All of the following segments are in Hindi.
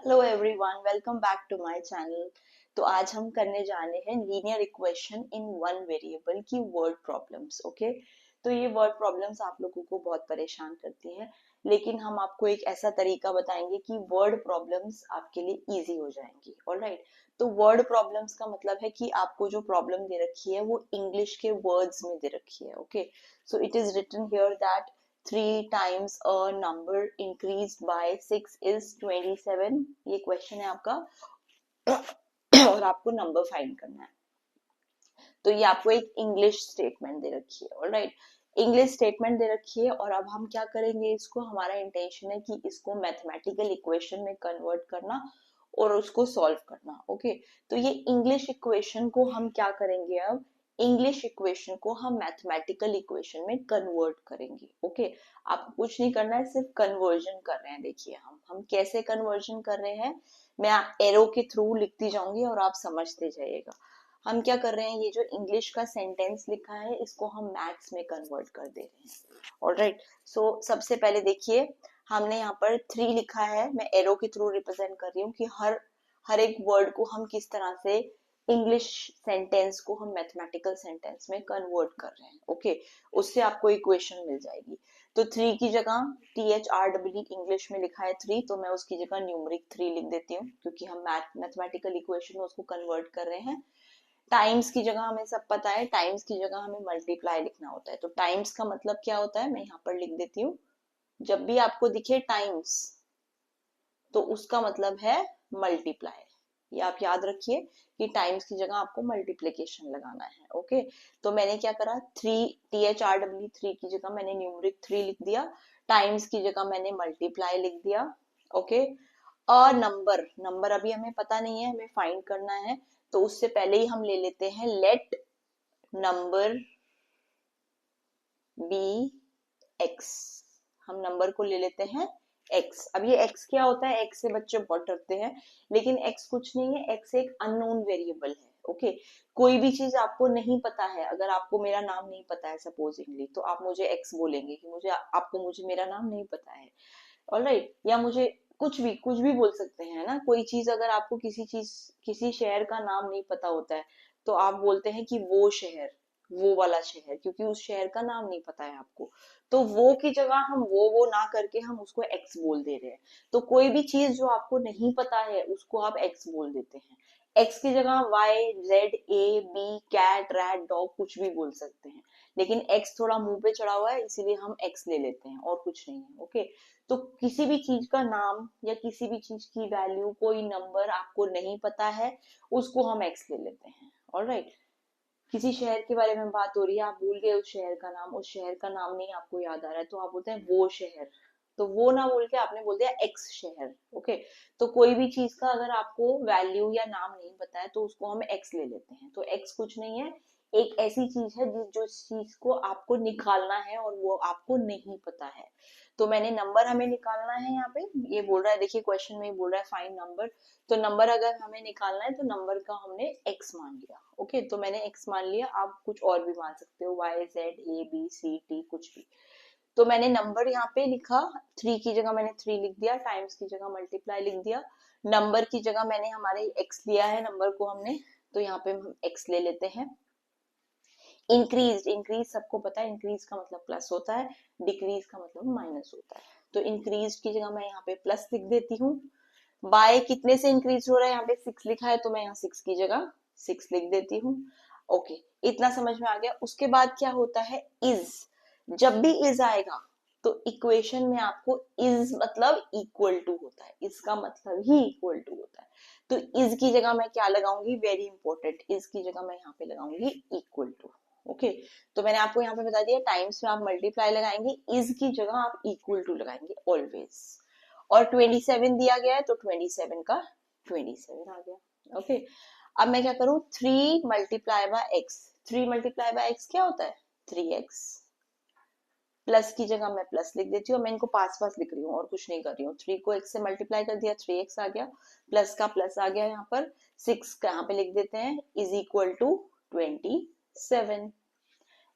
Hello everyone, welcome back to my channel. तो आज हम करने जाने हैं linear equation in one variable की वर्ड प्रॉब्लम्स। ओके, तो ये वर्ड प्रॉब्लम्स आप लोगों को बहुत परेशान करती हैं, लेकिन हम आपको एक ऐसा तरीका बताएंगे कि वर्ड प्रॉब्लम्स आपके लिए इजी हो जाएंगी। ऑलराइट, तो वर्ड प्रॉब्लम्स का मतलब है कि आपको जो प्रॉब्लम दे रखी है वो इंग्लिश के वर्ड्स में दे रखी है। Okay, so it is written here that 3 times a number increased by 6 is 27। ये क्वेश्चन है आपका और आपको नंबर फाइंड करना है। तो ये आपको एक इंग्लिश स्टेटमेंट दे रखी है। ऑलराइट, इंग्लिश स्टेटमेंट दे रखी है और अब हम क्या करेंगे, इसको हमारा इंटेंशन है कि इसको मैथमेटिकल इक्वेशन में कन्वर्ट करना और उसको सॉल्व करना। ओके, तो ये इंग्लिश इक्वेशन को हम क्या करेंगे, अब इंग्लिश इक्वेशन को हम मैथमेटिकल इक्वेशन में कन्वर्ट करेंगे। ओके, आपको कुछ नहीं करना है, सिर्फ कन्वर्जन कर रहे हैं। देखिए हम कैसे कन्वर्जन कर रहे हैं, मैं एरो के थ्रू लिखती जाऊंगी और आप समझते जाइएगा। हम क्या कर रहे हैं, ये जो इंग्लिश का सेंटेंस लिखा है इसको हम मैथ्स में कन्वर्ट कर दे रहे हैं। ऑलराइट, सो सबसे पहले देखिए, हमने यहाँ पर 3 लिखा है, मैं एरो के थ्रू रिप्रेजेंट कर रही हूँ कि हर एक वर्ड को हम किस तरह से इंग्लिश सेंटेंस को हम मैथमेटिकल सेंटेंस में कन्वर्ट कर रहे हैं। ओके, उससे आपको इक्वेशन मिल जाएगी। तो 3 की जगह THREE इंग्लिश में लिखा है 3, तो मैं उसकी जगह न्यूमरिक 3 लिख देती हूँ, क्योंकि हम मैथमेटिकल इक्वेशन में उसको कन्वर्ट कर रहे हैं। टाइम्स की जगह हमें सब पता है, टाइम्स की जगह हमें मल्टीप्लाई लिखना होता है। तो टाइम्स का मतलब क्या होता है, मैं यहाँ पर लिख देती हूँ, जब भी आपको दिखे टाइम्स तो उसका मतलब है मल्टीप्लाई। ये आप याद रखिए कि टाइम्स की जगह आपको मल्टीप्लीकेशन लगाना है। ओके, तो मैंने क्या करा, 3 की जगह मैंने न्यूमरिक 3 लिख दिया, टाइम्स की जगह मैंने मल्टीप्लाई लिख दिया। ओके, और नंबर अभी हमें पता नहीं है, हमें फाइंड करना है, तो उससे पहले ही हम ले लेते हैं लेट नंबर बी एक्स। हम नंबर को ले लेते हैं x। अब ये x क्या होता है, x से बच्चे बहुत डरते हैं, लेकिन x कुछ नहीं है, x एक अननोन वेरिएबल है। ओके, कोई भी चीज आपको नहीं पता है, अगर आपको मेरा नाम नहीं पता है सपोजिंगली, तो आप मुझे x बोलेंगे कि मुझे मेरा नाम नहीं पता है। ऑलराइट, या मुझे कुछ भी बोल सकते हैं ना। कोई चीज अगर आपको किसी शहर का नाम नहीं पता होता है, तो आप बोलते हैं कि वो शहर, वो वाला शहर, क्योंकि उस शहर का नाम नहीं पता है आपको। तो वो की जगह हम वो ना करके हम उसको एक्स बोल दे रहे हैं। तो कोई भी चीज जो आपको नहीं पता है उसको आप एक्स बोल देते हैं। एक्स की जगह वाई, जेड, ए, बी, कैट, रैट, डॉग कुछ भी बोल सकते हैं, लेकिन एक्स थोड़ा मुंह पे चढ़ा हुआ है इसीलिए हम एक्स ले लेते हैं, और कुछ नहीं है। ओके, तो किसी भी चीज का नाम या किसी भी चीज की वैल्यू, कोई नंबर आपको नहीं पता है, उसको हम एक्स ले लेते हैं। ऑलराइट, किसी शहर के बारे में बात हो रही है, आप भूल गए उस शहर का नाम, उस शहर का नाम नहीं आपको याद आ रहा है, तो आप बोलते हैं वो शहर। तो वो ना बोल के आपने बोल दिया एक्स शहर। ओके, तो कोई भी चीज का अगर आपको वैल्यू या नाम नहीं पता है तो उसको हम एक्स ले लेते हैं। तो एक्स कुछ नहीं है, एक ऐसी चीज है जो चीज को आपको निकालना है और वो आपको नहीं पता है। तो मैंने नंबर हमें निकालना है, यहाँ पे ये बोल रहा है, देखिए क्वेश्चन में बोल रहा है फाइंड नंबर। तो नंबर अगर हमें निकालना है तो नंबर का हमने x मान लिया। ओके, तो मैंने x मान लिया, आप कुछ और भी मान सकते हो, y, z, a, b, c, t, कुछ भी। तो मैंने नंबर यहाँ पे लिखा, 3 की जगह मैंने 3 लिख दिया, टाइम्स की जगह मल्टीप्लाई लिख दिया, नंबर की जगह मैंने हमारे x लिया है, नंबर को हमने, तो यहाँ पे हम x ले लेते हैं। इंक्रीज सबको पता है, इंक्रीज का मतलब प्लस होता है, डिक्रीज का मतलब माइनस होता है। तो इंक्रीज की जगह मैं यहाँ पे प्लस लिख देती हूँ। बाय कितने से इंक्रीज हो रहा है, यहाँ पे 6 लिखा है, तो मैं यहाँ 6 की जगह 6 लिख देती हूँ। ओके, इतना समझ में आ गया। उसके बाद क्या होता है, इज। जब भी इज आएगा तो इक्वेशन में आपको इज मतलब इक्वल टू होता है, इसका मतलब ही इक्वल टू होता है। तो इज की जगह मैं क्या लगाऊंगी, वेरी इंपॉर्टेंट, इज की जगह मैं यहाँ पे लगाऊंगी इक्वल टू। ओके, तो मैंने आपको यहाँ पे बता दिया, टाइम्स में आप मल्टीप्लाई लगाएंगे, इज की जगह आप इक्वल टू लगाएंगे ऑलवेज। और 27 दिया गया है तो 27 का 27 आ गया। ओके, अब मैं क्या करूं, 3 multiply by x. 3 multiply by x क्या होता है, 3x। प्लस की जगह मैं प्लस लिख देती हूँ, मैं इनको पास पास लिख रही हूँ और कुछ नहीं कर रही हूँ। 3 को x से मल्टीप्लाई कर दिया, 3x आ गया, प्लस का प्लस आ गया यहाँ पर, 6 का यहाँ पे लिख देते हैं, इज इक्वल टू 27।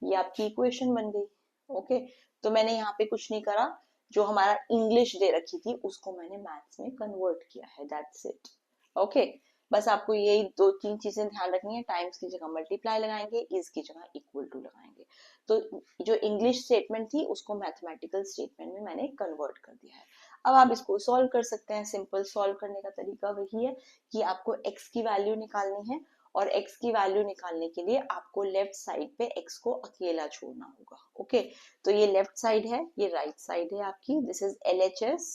ये आपकी इक्वेशन बन गई। ओके, तो मैंने यहाँ पे कुछ नहीं करा, जो हमारा इंग्लिश दे रखी थी उसको मैंने मैथ्स में कन्वर्ट किया है, दैट्स इट। ओके, बस आपको यही दो तीन चीजें ध्यान रखनी है, टाइम्स की जगह मल्टीप्लाई लगाएंगे, इज की जगह इक्वल टू लगाएंगे। तो जो इंग्लिश स्टेटमेंट थी उसको मैथमेटिकल स्टेटमेंट में मैंने कन्वर्ट कर दिया है। अब आप इसको सॉल्व कर सकते हैं। सिंपल सॉल्व करने का तरीका वही है कि आपको x की वैल्यू निकालनी है, और x की वैल्यू निकालने के लिए आपको लेफ्ट साइड पे x को अकेला छोड़ना होगा। ओके, तो ये लेफ्ट साइड है, ये राइट साइड है आपकी। दिस इज LHS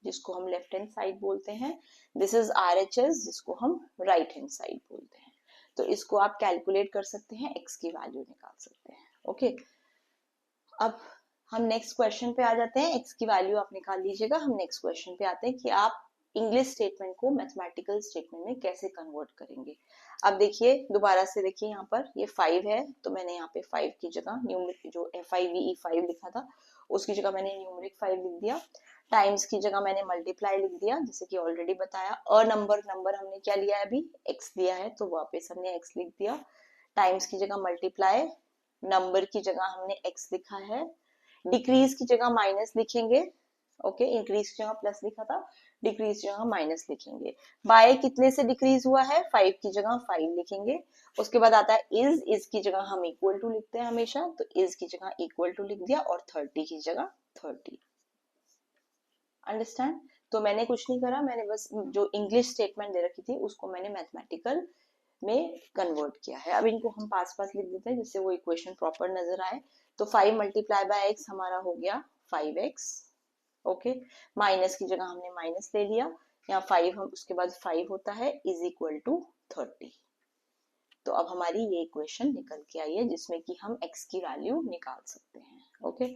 जिसको हम लेफ्ट हैंड साइड बोलते हैं, दिस इज RHS जिसको हम राइट हैंड साइड बोलते हैं। तो इसको आप कैलकुलेट कर सकते हैं, x की वैल्यू निकाल सकते हैं। ओके, अब हम नेक्स्ट क्वेश्चन पे आ जाते हैं। x की वैल्यू आप निकाल लीजिएगा। हम नेक्स्ट क्वेश्चन पे आते हैं कि आप इंग्लिश स्टेटमेंट को मैथमेटिकल स्टेटमेंट में कैसे कन्वर्ट करेंगे। अब देखिए, दोबारा से देखिए, यहाँ पर ये 5 है, तो मैंने यहाँ पे 5 की जगह न्यूमरिक जो FIVE 5 लिखा था उसकी जगह मैंने न्यूमरिक 5 लिख दिया। टाइम्स की जगह मैंने मल्टीप्लाई लिख दिया, जैसे कि ऑलरेडी बताया। नंबर हमने क्या लिया है अभी, x दिया है, तो वापस हमने x लिख दिया। टाइम्स की जगह मल्टीप्लाई, नंबर की जगह हमने x लिखा है, डिक्रीज की जगह माइनस लिखेंगे। ओके, इंक्रीज की जगह प्लस लिखा था, डिक्रीज की जगह माइनस लिखेंगे। बाय कितने से डिक्रीज हुआ है, 5 की जगह 5 लिखेंगे। उसके बाद आता है इज की जगह हम इक्वल टू लिखते हैं हमेशा, तो इज की जगह इक्वल टू लिख दिया, और 30 की जगह 30। अंडरस्टैंड? तो मैंने कुछ नहीं करा, मैंने बस जो इंग्लिश स्टेटमेंट दे रखी थी उसको मैंने मैथमेटिकल में कन्वर्ट किया है। अब इनको हम पास पास लिख देते हैं जिससे वो इक्वेशन प्रॉपर नजर आए। तो 5 मल्टीप्लाई बाय x हमारा हो गया 5x। ओके, माइनस की जगह हमने माइनस ले लिया, यहाँ 5 हम उसके बाद 5 होता है, इज इक्वल टू 30। तो अब हमारी ये इक्वेशन निकल के आई है जिसमें कि हम x की वैल्यू निकाल सकते हैं। ओके,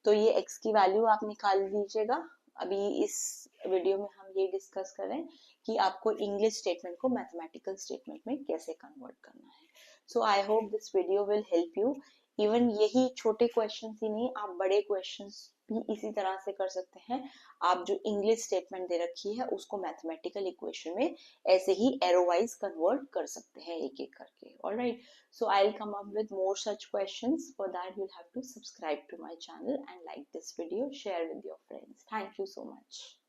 तो ये x की वैल्यू आप निकाल लीजिएगा। अभी इस वीडियो में हम ये डिस्कस करें कि आपको इंग्लिश स्टेटमेंट को मैथमेटिकल स्टेटमेंट में कैसे कन्वर्ट करना है। So I hope this video will help you. Even यही छोटे क्वेश्चन ही नहीं, आप बड़े क्वेश्चन भी इसी तरह से कर सकते हैं। आप जो इंग्लिश स्टेटमेंट दे रखी है उसको मैथमेटिकल इक्वेशन में ऐसे ही एरो वाइज कन्वर्ट कर सकते हैं एक एक करके। Alright, so I'll come up with more such questions. For that you'll have to subscribe to my channel and like this video, share with your friends. Thank you so much.